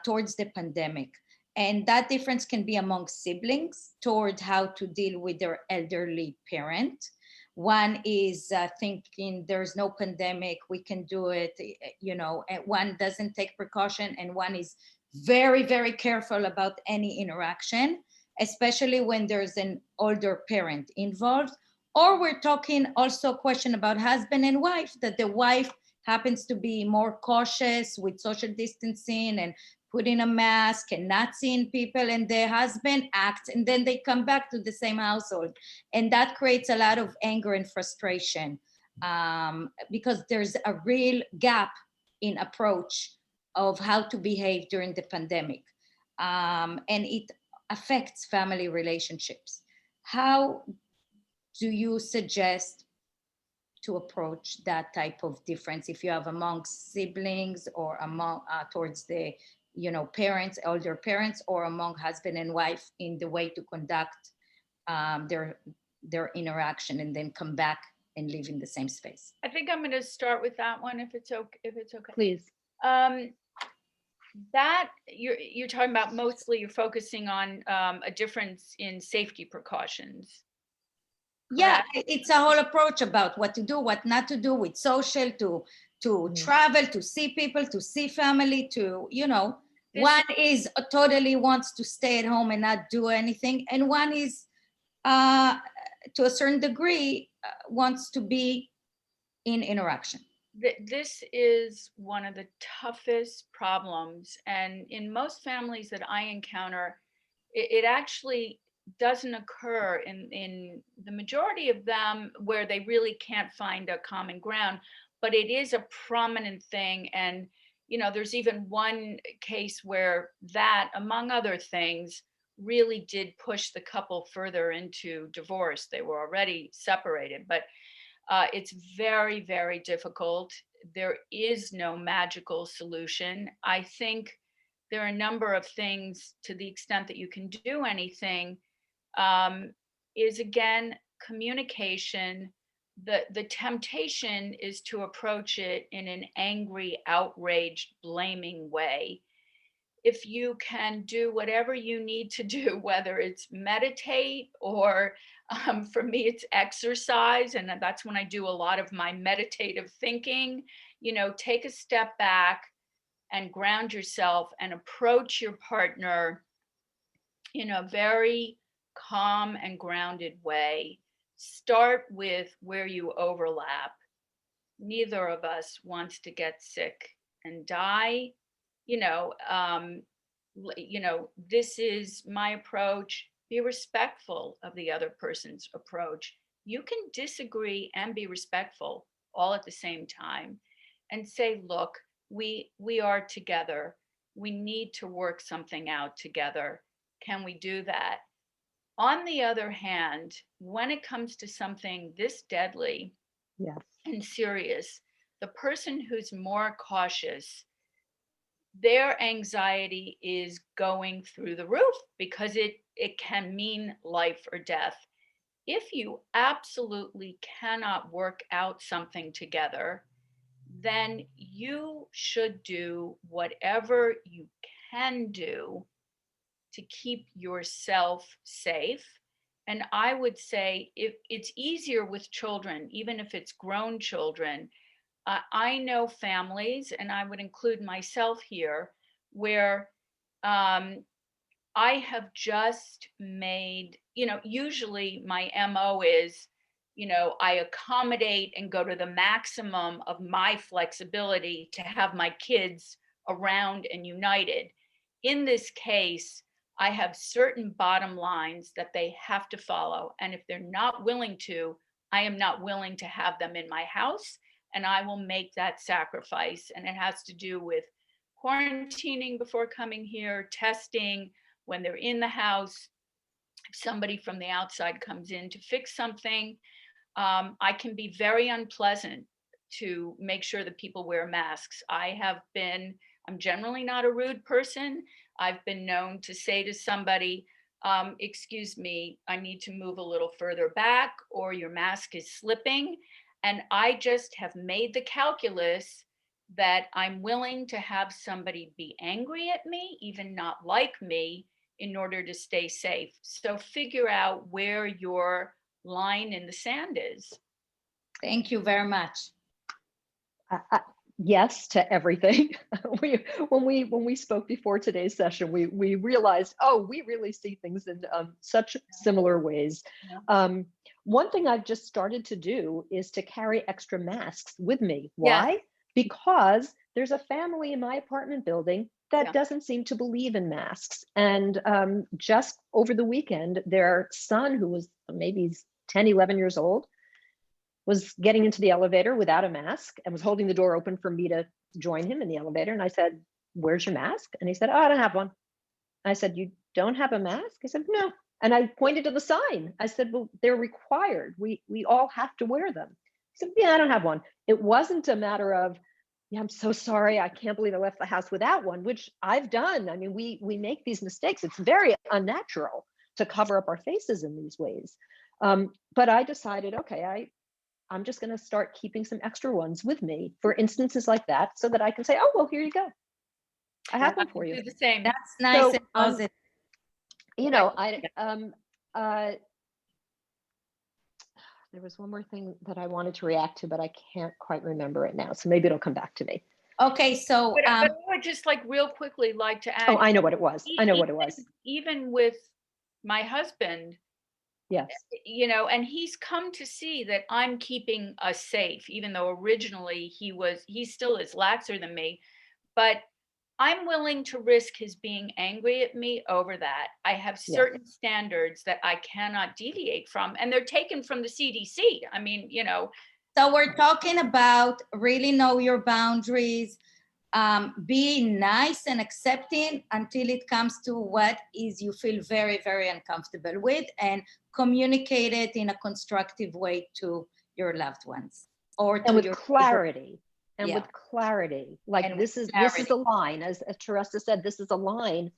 towards the pandemic. And that difference can be among siblings toward how to deal with their elderly parent. One is thinking there's no pandemic, we can do it, and one doesn't take precaution, and one is very, very careful about any interaction, especially when there's an older parent involved. Or we're talking also a question about husband and wife, that the wife happens to be more cautious with social distancing and putting a mask and not seeing people, and the husband acts, and then they come back to the same household. And that creates a lot of anger and frustration because there's a real gap in approach of how to behave during the pandemic. And it affects family relationships. How do you suggest to approach that type of difference if you have among siblings or among towards the parents, older parents, or among husband and wife in the way to conduct their interaction and then come back and live in the same space? I think I'm going to start with that one if it's okay. Please. That you're talking about, mostly you're focusing on a difference in safety precautions. Yeah, Correct? it's a whole approach about what to do, what not to do with social, to travel, to see people, to see family, to, you know, one is totally wants to stay at home and not do anything, and one is to a certain degree wants to be in interaction. This is one of the toughest problems, and in most families that I encounter, it actually doesn't occur in the majority of them where they really can't find a common ground, but it is a prominent thing. And you know, there's even one case where that, among other things, really did push the couple further into divorce. They were already separated, but it's very, very difficult. There is no magical solution. I think there are a number of things, to the extent that you can do anything, is again communication. The temptation is to approach it in an angry, outraged, blaming way. If you can do whatever you need to do, whether it's meditate or for me, it's exercise. And that's when I do a lot of my meditative thinking, you know, take a step back and ground yourself and approach your partner in a very calm and grounded way. Start with where you overlap. Neither of us wants to get sick and die. You know, this is my approach. Be respectful of the other person's approach. You can disagree and be respectful all at the same time, and say, look, we are together. We need to work something out together. Can we do that? On the other hand, when it comes to something this deadly, Yes. and serious, the person who's more cautious, their anxiety is going through the roof because it can mean life or death. If you absolutely cannot work out something together, then you should do whatever you can do to keep yourself safe. And I would say, if it's easier with children, even if it's grown children, I know families, and I would include myself here, where I have just made, you know, usually my MO is, you know, I accommodate and go to the maximum of my flexibility to have my kids around and united. In this case, I have certain bottom lines that they have to follow. And if they're not willing to, I am not willing to have them in my house, and I will make that sacrifice. And it has to do with quarantining before coming here, testing when they're in the house. If somebody from the outside comes in to fix something, I can be very unpleasant to make sure that people wear masks. I'm generally not a rude person. I've been known to say to somebody, excuse me, I need to move a little further back, or your mask is slipping. And I just have made the calculus that I'm willing to have somebody be angry at me, even not like me, in order to stay safe. So figure out where your line in the sand is. Thank you very much. Yes to everything. When we spoke before today's session, we realized, oh, we really see things in such similar ways. One thing I've just started to do is to carry extra masks with me. Why? Yes. Because there's a family in my apartment building that doesn't seem to believe in masks. And just over the weekend, their son, who was maybe 10, 11 years old, was getting into the elevator without a mask and was holding the door open for me to join him in the elevator. And I said, "Where's your mask?" And he said, "Oh, I don't have one." I said, "You don't have a mask?" He said, "No." And I pointed to the sign. I said, "Well, they're required. We all have to wear them." He said, "Yeah, I don't have one." It wasn't a matter of, "Yeah, I'm so sorry. I can't believe I left the house without one," which I've done. I mean, we make these mistakes. It's very unnatural to cover up our faces in these ways. But I decided, okay, I'm just going to start keeping some extra ones with me for instances like that, so that I can say, oh, well, here you go. I have one for you. Do the same. That's nice So, and positive. You know, there was one more thing that I wanted to react to, but I can't quite remember it now. So maybe it'll come back to me. Okay, so But I would just like real quickly like to add. Oh, I know what it was. I know what it was. Even with my husband, Yes. you know, and he's come to see that I'm keeping us safe, even though originally he still is laxer than me, but I'm willing to risk his being angry at me over that. I have certain standards that I cannot deviate from, and they're taken from the CDC. I mean, you know. So we're talking about really know your boundaries, be nice and accepting until it comes to what is you feel very, very uncomfortable with, and communicate it in a constructive way to your loved ones, or to with your clarity. And Yeah. with clarity, like And this is clarity. a line, as Therese said, this is a line,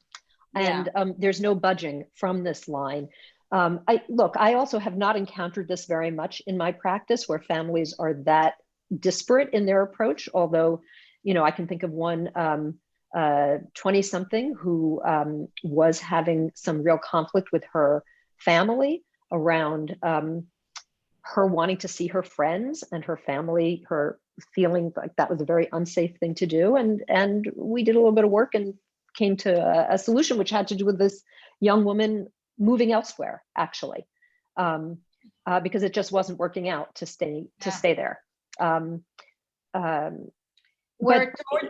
Yeah. and there's no budging from this line. I also have not encountered this very much in my practice, where families are that disparate in their approach. Although, you know, I can think of one 20-something who was having some real conflict with her family around her wanting to see her friends, and her family, her feeling like that was a very unsafe thing to do. And we did a little bit of work and came to a solution, which had to do with this young woman moving elsewhere, actually, because it just wasn't working out to stay there. But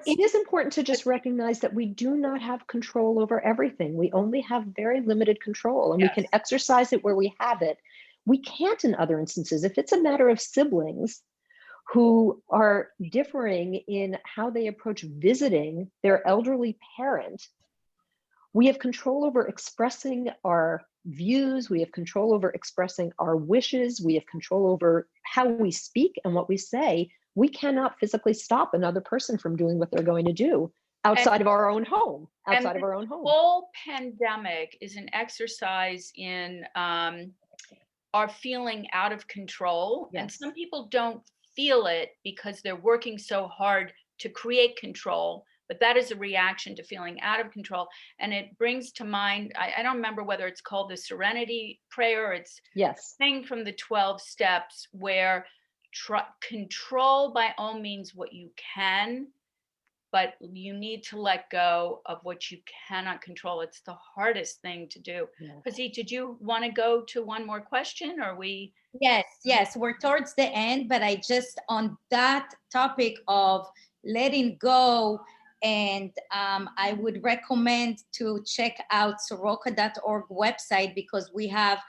it is important to just recognize that we do not have control over everything. We only have very limited control, and we can exercise it where we have it. We can't in other instances. If it's a matter of siblings who are differing in how they approach visiting their elderly parent, we have control over expressing our views. We have control over expressing our wishes. We have control over how we speak and what we say. We cannot physically stop another person from doing what they're going to do outside of our own home. Outside of our own home. The whole pandemic is an exercise in our feeling out of control. Yes. And some people don't feel it because they're working so hard to create control. But that is a reaction to feeling out of control. And it brings to mind, I don't remember whether it's called the Serenity Prayer. It's a thing from the 12 steps where control by all means what you can, but you need to let go of what you cannot control. It's the hardest thing to do. Pazit, did you want to go to one more question, or we? Yes, we're towards the end, but I just, on that topic of letting go, and I would recommend to check out Soroka.org website, because we have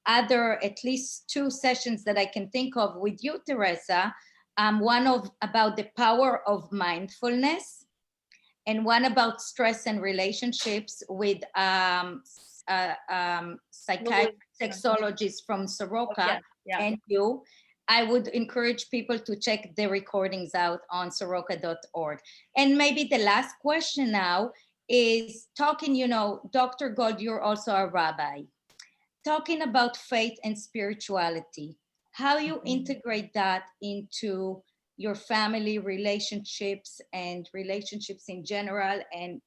at least 2 sessions that I can think of with you, Teresa. One about the power of mindfulness, and one about stress and relationships with sexologists from Soroka and you. I would encourage people to check the recordings out on Soroka.org. And maybe the last question now is talking, you know, Dr. Gold, you're also a rabbi. Talking about faith and spirituality, how you integrate that into your family relationships and relationships in general, and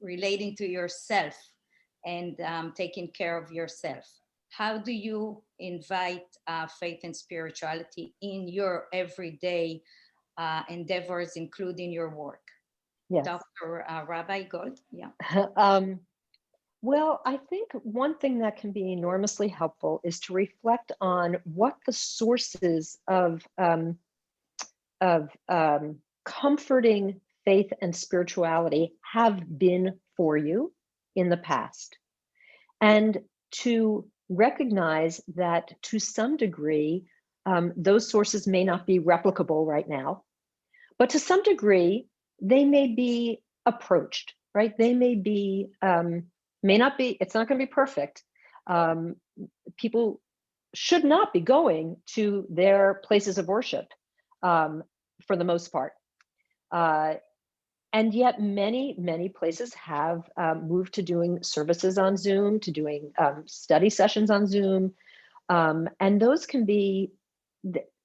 relating to yourself and taking care of yourself. How do you invite faith and spirituality in your everyday endeavors, including your work? Yes. Dr. Rabbi Gold, Well, I think one thing that can be enormously helpful is to reflect on what the sources of comforting faith and spirituality have been for you in the past, and to recognize that to some degree, those sources may not be replicable right now, but to some degree, they may be approached, right? They may be, may not be, it's not going to be perfect. People should not be going to their places of worship for the most part. And yet many places have moved to doing services on Zoom, to doing study sessions on Zoom. And those can be,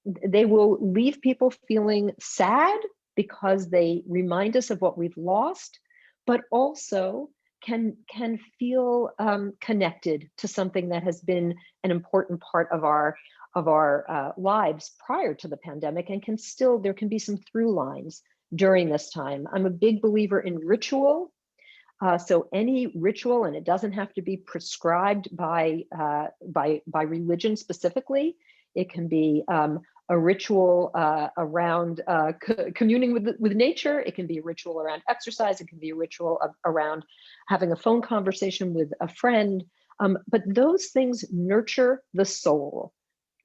they will leave people feeling sad because they remind us of what we've lost, but also can feel connected to something that has been an important part of our lives prior to the pandemic, and there can be some through lines during this time. I'm a big believer in ritual. So any ritual, and it doesn't have to be prescribed by religion specifically. It can be a ritual around communing with nature. It can be a ritual around exercise. It can be a ritual around having a phone conversation with a friend. But those things nurture the soul.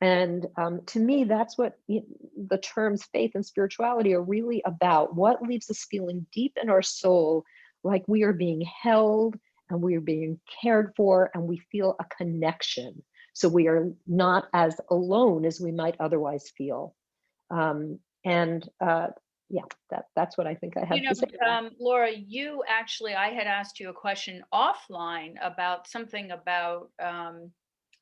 And to me, that's what the terms faith and spirituality are really about. What leaves us feeling deep in our soul, like we are being held and we are being cared for, and we feel a connection. So we are not as alone as we might otherwise feel. Yeah, that's what I think I have to say. Laura, I had asked you a question offline about something about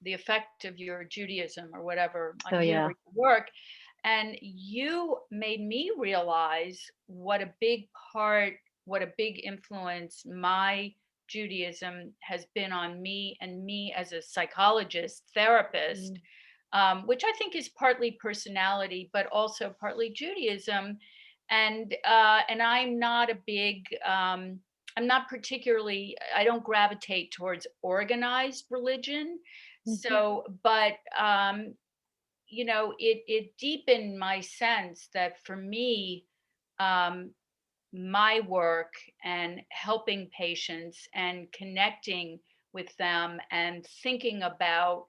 the effect of your Judaism or whatever on your work. And you made me realize what a big influence my Judaism has been on me, and me as a psychologist, therapist, which I think is partly personality, but also partly Judaism. And I'm not a big, I'm not particularly, I don't gravitate towards organized religion. So, but, it deepened my sense that for me, my work and helping patients and connecting with them and thinking about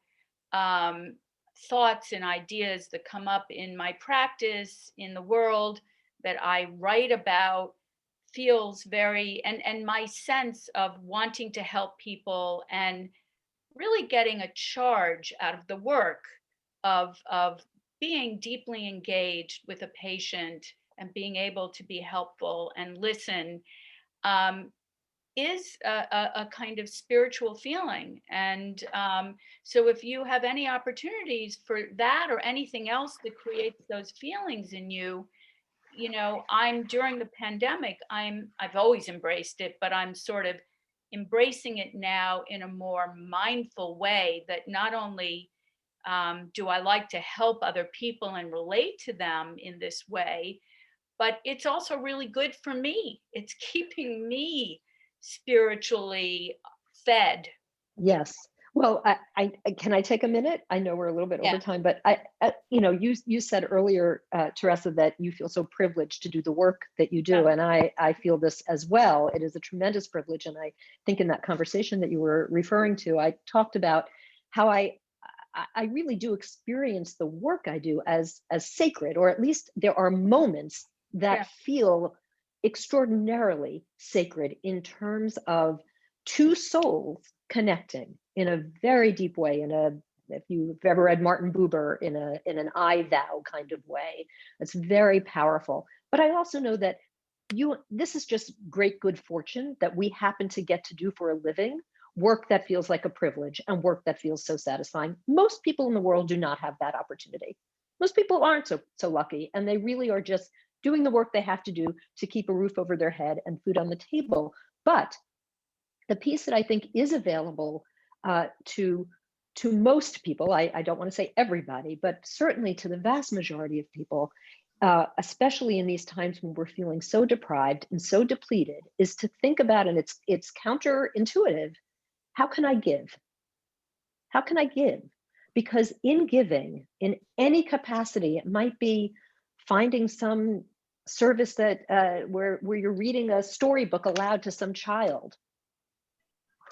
thoughts and ideas that come up in my practice, in the world that I write about, feels very, and my sense of wanting to help people and really getting a charge out of the work of being deeply engaged with a patient and being able to be helpful and listen, is a kind of spiritual feeling. And so if you have any opportunities for that or anything else that creates those feelings in you, during the pandemic, I've always embraced it, but I'm sort of embracing it now in a more mindful way, that not only do I like to help other people and relate to them in this way, but it's also really good for me. It's keeping me spiritually fed. Yes. Well, I can I take a minute? I know we're a little bit over time, but you said earlier, Teresa, that you feel so privileged to do the work that you do, and I feel this as well. It is a tremendous privilege, and I think in that conversation that you were referring to, I talked about how I really do experience the work I do as sacred, or at least there are moments that feel extraordinarily sacred in terms of two souls connecting in a very deep way, if you've ever read Martin Buber, in an I thou kind of way. It's very powerful. But I also know that this is just great good fortune that we happen to get to do for a living, work that feels like a privilege and work that feels so satisfying. Most people in the world do not have that opportunity. Most people aren't so lucky, and they really are just doing the work they have to do to keep a roof over their head and food on the table. But the piece that I think is available to most people, I don't want to say everybody, but certainly to the vast majority of people, especially in these times when we're feeling so deprived and so depleted, is to think about, and it's counterintuitive, how can I give? How can I give? Because in giving, in any capacity, it might be finding some service that where you're reading a storybook aloud to some child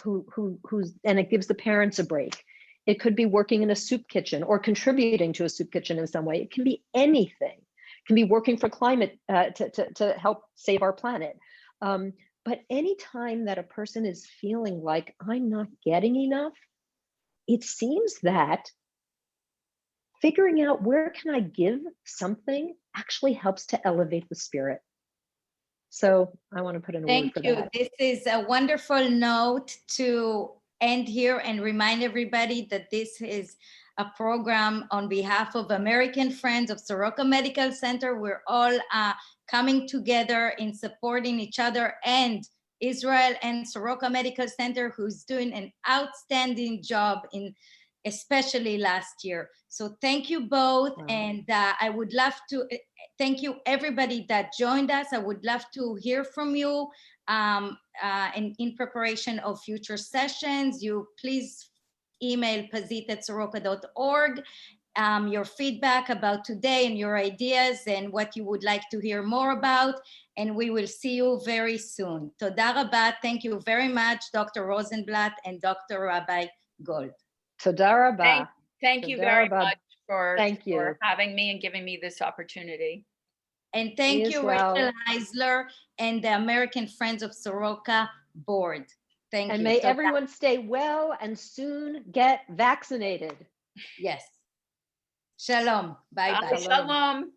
who's, and it gives the parents a break. It could be working in a soup kitchen or contributing to a soup kitchen in some way. It can be anything. It can be working for climate to help save our planet. But anytime that a person is feeling like I'm not getting enough, it seems that figuring out where can I give something actually helps to elevate the spirit. So I want to put in a word for that. Thank you. This is a wonderful note to end here and remind everybody that this is a program on behalf of American Friends of Soroka Medical Center. We're all coming together in supporting each other, and Israel and Soroka Medical Center, who's doing an outstanding job especially last year. So thank you both. Wow. And I would love to thank you everybody that joined us. I would love to hear from you in preparation of future sessions. You please email pazit@soroka.org your feedback about today and your ideas and what you would like to hear more about. And we will see you very soon. Toda rabah. Thank you very much, Dr. Rosenblatt and Dr. Rabbi Gold. Toda rabah. Thank you very much for having me and giving me this opportunity. And thank you, Rachel Heisler and the American Friends of Soroka board. Thank you. And may everyone stay well and soon get vaccinated. Yes. Shalom. Bye-bye. Shalom.